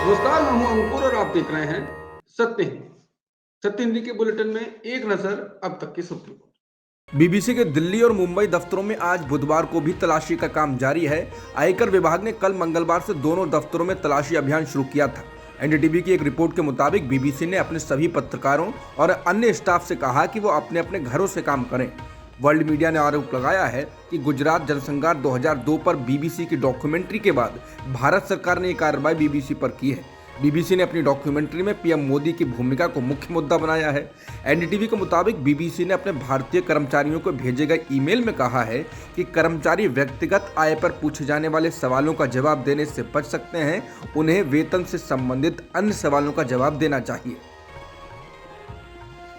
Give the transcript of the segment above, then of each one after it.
नमस्कार, मैं हूं अंकुर और आप देख रहे हैं सत्य हिंदी। सत्य हिंदी के बुलेटिन में एक नजर अब तक की सुर्खियों पर। बीबीसी के दिल्ली और मुंबई दफ्तरों में आज बुधवार को भी तलाशी का काम जारी है। आयकर विभाग ने कल मंगलवार से दोनों दफ्तरों में तलाशी अभियान शुरू किया था। एनडीटीवी की एक रिपोर्ट के मुताबिक बीबीसी ने अपने सभी पत्रकारों और अन्य स्टाफ से कहा कि वो अपने अपने घरों से काम करें। वर्ल्ड मीडिया ने आरोप लगाया है कि गुजरात जनसंहार 2002 पर बीबीसी की डॉक्यूमेंट्री के बाद भारत सरकार ने ये कार्रवाई बीबीसी पर की है। बीबीसी ने अपनी डॉक्यूमेंट्री में पीएम मोदी की भूमिका को मुख्य मुद्दा बनाया है। एनडीटीवी के मुताबिक बीबीसी ने अपने भारतीय कर्मचारियों को भेजे गए ईमेल में कहा है कि कर्मचारी व्यक्तिगत आय पर पूछे जाने वाले सवालों का जवाब देने से बच सकते हैं, उन्हें वेतन से संबंधित अन्य सवालों का जवाब देना चाहिए।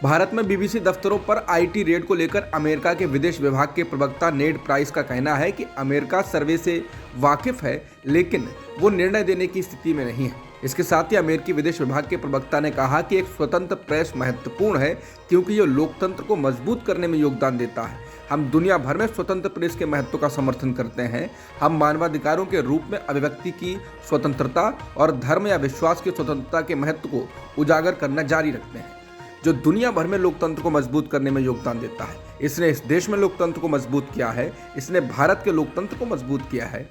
भारत में बीबीसी दफ्तरों पर आईटी रेड को लेकर अमेरिका के विदेश विभाग के प्रवक्ता नेड प्राइस का कहना है कि अमेरिका सर्वे से वाकिफ है, लेकिन वो निर्णय देने की स्थिति में नहीं है। इसके साथ ही अमेरिकी विदेश विभाग के प्रवक्ता ने कहा कि एक स्वतंत्र प्रेस महत्वपूर्ण है क्योंकि ये लोकतंत्र को मजबूत करने में योगदान देता है। हम दुनिया भर में स्वतंत्र प्रेस के महत्व का समर्थन करते हैं। हम मानवाधिकारों के रूप में अभिव्यक्ति की स्वतंत्रता और धर्म या विश्वास की स्वतंत्रता के महत्व को उजागर करना जारी रखते हैं, जो दुनिया भर में लोकतंत्र को मजबूत करने में योगदान देता है। इसने इस देश में लोकतंत्र को मजबूत किया है, इसने भारत के लोकतंत्र को मजबूत किया है।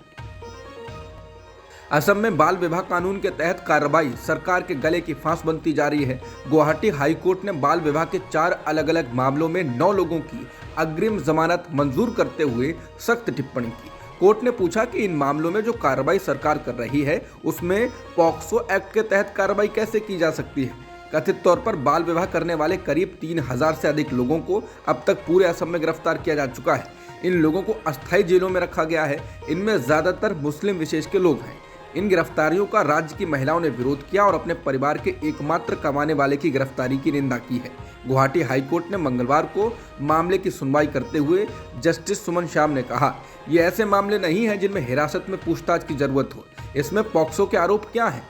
असम में बाल विवाह कानून के तहत कार्रवाई सरकार के गले की फांस बनती जा रही है। गुवाहाटी हाईकोर्ट ने बाल विवाह के 4 अलग अलग मामलों में 9 लोगों की अग्रिम जमानत मंजूर करते हुए सख्त टिप्पणी की। कोर्ट ने पूछा कि इन मामलों में जो कार्रवाई सरकार कर रही है उसमें पॉक्सो एक्ट के तहत कार्रवाई कैसे की जा सकती है। कथित तौर पर बाल विवाह करने वाले करीब 3000 से अधिक लोगों को अब तक पूरे असम में गिरफ्तार किया जा चुका है। इन लोगों को अस्थायी जेलों में रखा गया है। इनमें ज्यादातर मुस्लिम विशेष के लोग हैं। इन गिरफ्तारियों का राज्य की महिलाओं ने विरोध किया और अपने परिवार के एकमात्र कमाने वाले की गिरफ्तारी की निंदा की है। गुवाहाटी हाईकोर्ट ने मंगलवार को मामले की सुनवाई करते हुए जस्टिस सुमन श्याम ने कहा, ये ऐसे मामले नहीं हैं जिनमें हिरासत में पूछताछ की जरूरत हो। इसमें पॉक्सो के आरोप क्या है?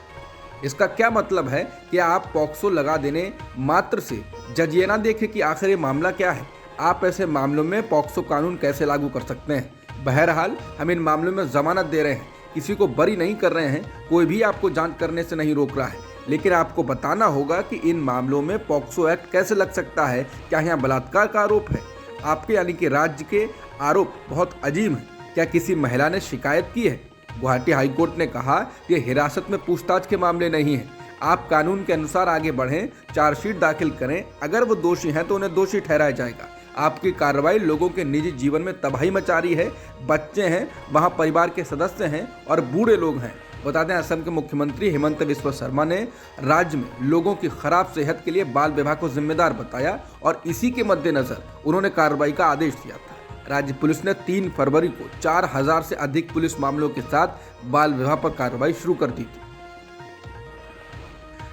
इसका क्या मतलब है कि आप पॉक्सो लगा देने मात्र से जज ये ना देखे कि आखिर ये मामला क्या है। आप ऐसे मामलों में पॉक्सो कानून कैसे लागू कर सकते हैं? बहरहाल हम इन मामलों में जमानत दे रहे हैं, किसी को बरी नहीं कर रहे हैं, कोई भी आपको जांच करने से नहीं रोक रहा है, लेकिन आपको बताना होगा कि इन मामलों में पॉक्सो एक्ट कैसे लग सकता है। क्या यहाँ बलात्कार का आरोप है? आपके यानी कि राज्य के आरोप बहुत अजीब है। क्या किसी महिला ने शिकायत की है? गुवाहाटी हाईकोर्ट ने कहा कि हिरासत में पूछताछ के मामले नहीं हैं। आप कानून के अनुसार आगे बढ़ें, चार्जशीट दाखिल करें। अगर वो दोषी हैं तो उन्हें दोषी ठहराया जाएगा। आपकी कार्रवाई लोगों के निजी जीवन में तबाही मचा रही है। बच्चे हैं, वहाँ परिवार के सदस्य हैं और बूढ़े लोग हैं। बता दें, असम के मुख्यमंत्री हिमंत बिस्वा शर्मा ने राज्य में लोगों की खराब सेहत के लिए बाल विवाह को जिम्मेदार बताया और इसी के मद्देनजर उन्होंने कार्रवाई का आदेश दिया था। राज्य पुलिस ने 3 फरवरी को 4000 से अधिक पुलिस मामलों के साथ बाल विवाह पर कार्रवाई शुरू कर दी थी।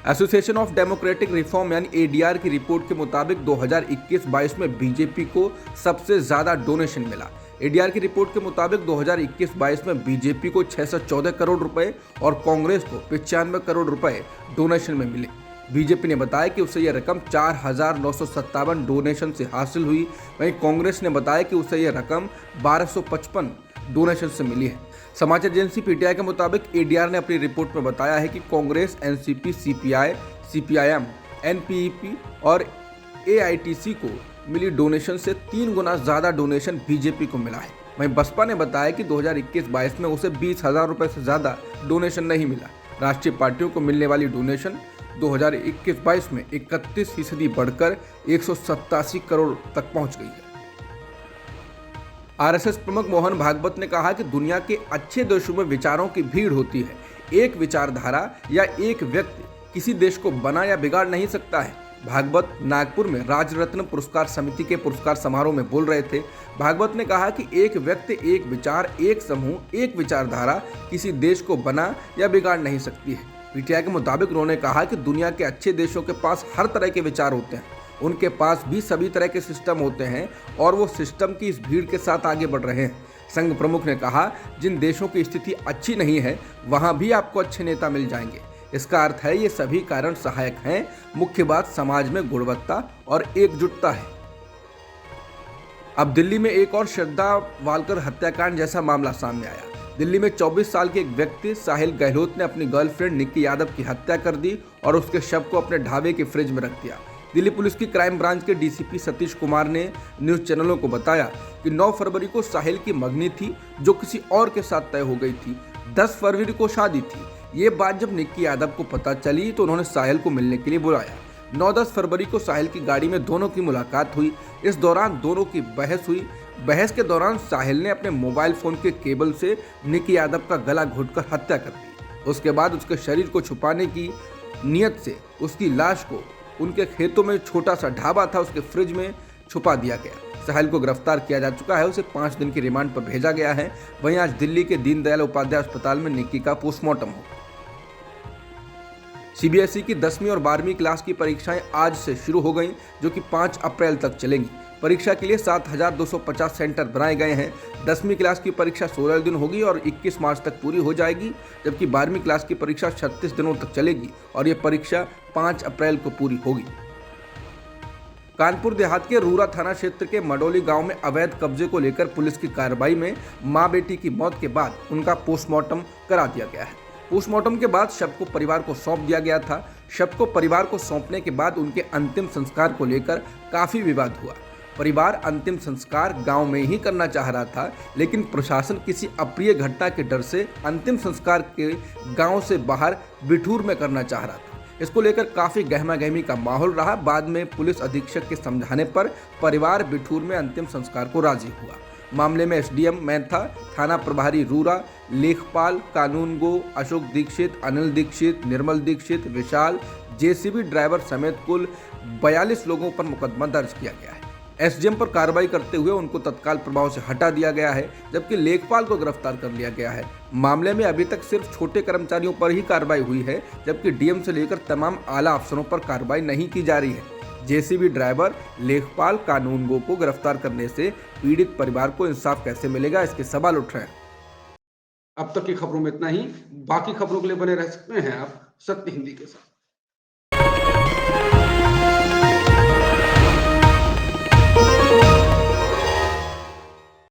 एसोसिएशन ऑफ डेमोक्रेटिक रिफॉर्म यानी एडीआर की रिपोर्ट के मुताबिक 2021-22 में बीजेपी को सबसे ज्यादा डोनेशन मिला। एडीआर की रिपोर्ट के मुताबिक 2021-22 में बीजेपी को 614 करोड़ रुपए और कांग्रेस को 95 करोड़ रुपए डोनेशन में मिले। बीजेपी ने बताया कि उसे यह रकम 4957 डोनेशन से हासिल हुई। वहीं कांग्रेस ने बताया कि उसे यह रकम 1255 डोनेशन से मिली है। समाचार एजेंसी पीटीआई के मुताबिक एडीआर ने अपनी रिपोर्ट में बताया है कि Congress, NCP, CPI, CPIM, NPP और एआईटीसी को मिली डोनेशन से 3 गुना ज्यादा डोनेशन बीजेपी को मिला है। वहीं बसपा ने बताया कि 2021-22 में उसे 20,000 रुपए से ज्यादा डोनेशन नहीं मिला। राष्ट्रीय पार्टियों को मिलने वाली डोनेशन 2021-22 में 31% बढ़कर 187 करोड़ तक पहुंच गई है। आरएसएस प्रमुख मोहन भागवत ने कहा कि दुनिया के अच्छे देशों में विचारों की भीड़ होती है। एक विचारधारा या एक व्यक्ति किसी देश को बना या बिगाड़ नहीं सकता है। भागवत नागपुर में राजरत्न पुरस्कार समिति के पुरस्कार समारोह में बोल रहे थे। भागवत ने कहा कि एक व्यक्ति, एक विचार, एक समूह, एक विचारधारा किसी देश को बना या बिगाड़ नहीं सकती है। पीटीआई के मुताबिक उन्होंने कहा कि दुनिया के अच्छे देशों के पास हर तरह के विचार होते हैं, उनके पास भी सभी तरह के सिस्टम होते हैं और वो सिस्टम की इस भीड़ के साथ आगे बढ़ रहे हैं। संघ प्रमुख ने कहा, जिन देशों की स्थिति अच्छी नहीं है वहां भी आपको अच्छे नेता मिल जाएंगे। इसका अर्थ है ये सभी कारण सहायक हैं। मुख्य बात समाज में गुणवत्ता और एकजुटता है। अब दिल्ली में एक और श्रद्धा वालकर हत्याकांड जैसा मामला सामने आया। दिल्ली में 24 साल के एक व्यक्ति साहिल गहलोत ने अपनी गर्लफ्रेंड निक्की यादव की हत्या कर दी और उसके शव को अपने ढाबे के फ्रिज में रख दिया। दिल्ली पुलिस की क्राइम ब्रांच के डीसीपी सतीश कुमार ने न्यूज चैनलों को बताया कि 9 फरवरी को साहिल की मंगनी थी जो किसी और के साथ तय हो गई थी। 10 फरवरी को शादी थी। ये बात जब निक्की यादव को पता चली तो उन्होंने साहिल को मिलने के लिए बुलाया। 9-10 फरवरी को साहिल की गाड़ी में दोनों की मुलाकात हुई। इस दौरान दोनों की बहस हुई। बहस के दौरान साहिल ने अपने मोबाइल फोन के केबल से निक्की यादव का गला घोंटकर हत्या कर दी। उसके बाद उसके शरीर को छुपाने की नियत से उसकी लाश को उनके खेतों में छोटा सा ढाबा था उसके फ्रिज में छुपा दिया गया। साहिल को गिरफ्तार किया जा चुका है। उसे 5 दिन की रिमांड पर भेजा गया है। वहीं आज दिल्ली के दीनदयाल उपाध्याय अस्पताल में निक्की का पोस्टमार्टम होगा। सीबीएसई की 10वीं और 12वीं क्लास की परीक्षाएं आज से शुरू हो गईं, जो कि 5 अप्रैल तक चलेंगी। परीक्षा के लिए 7,250 सेंटर बनाए गए हैं। 10वीं क्लास की परीक्षा 16 दिन होगी और 21 मार्च तक पूरी हो जाएगी, जबकि 12वीं क्लास की परीक्षा 36 दिनों तक चलेगी और ये परीक्षा 5 अप्रैल को पूरी होगी। कानपुर देहात के रूरा थाना क्षेत्र के मडोली गांव में अवैध कब्जे को लेकर पुलिस की कार्रवाई में मां बेटी की मौत के बाद उनका पोस्टमार्टम करा दिया गया है। पोस्टमार्टम के बाद शव को परिवार को सौंप दिया गया था। शव को परिवार को सौंपने के बाद उनके अंतिम संस्कार को लेकर काफी विवाद हुआ। परिवार अंतिम संस्कार गांव में ही करना चाह रहा था, लेकिन प्रशासन किसी अप्रिय घटना के डर से अंतिम संस्कार के गांव से बाहर बिठूर में करना चाह रहा था। इसको लेकर काफी गहमा-गहमी का माहौल रहा। बाद में पुलिस अधीक्षक के समझाने पर परिवार बिठूर में अंतिम संस्कार को राजी हुआ। मामले में एसडीएम मैथा, थाना प्रभारी रूरा, लेखपाल, कानूनगो, अशोक दीक्षित, अनिल दीक्षित, निर्मल दीक्षित, विशाल, जेसीबी ड्राइवर समेत कुल 42 लोगों पर मुकदमा दर्ज किया गया है। एसडीएम पर कार्रवाई करते हुए उनको तत्काल प्रभाव से हटा दिया गया है, जबकि लेखपाल को गिरफ्तार कर लिया गया है। मामले में अभी तक सिर्फ छोटे कर्मचारियों पर ही कार्रवाई हुई है, जबकि डीएम से लेकर तमाम आला अफसरों पर कार्रवाई नहीं की जा रही है। जेसीबी ड्राइवर, लेखपाल, कानूनगो को गिरफ्तार करने से पीड़ित परिवार को इंसाफ कैसे मिलेगा, इसके सवाल उठ रहे हैं। अब तक की खबरों में इतना ही। बाकी खबरों के लिए बने रह सकते हैं आप सत्य हिंदी के साथ।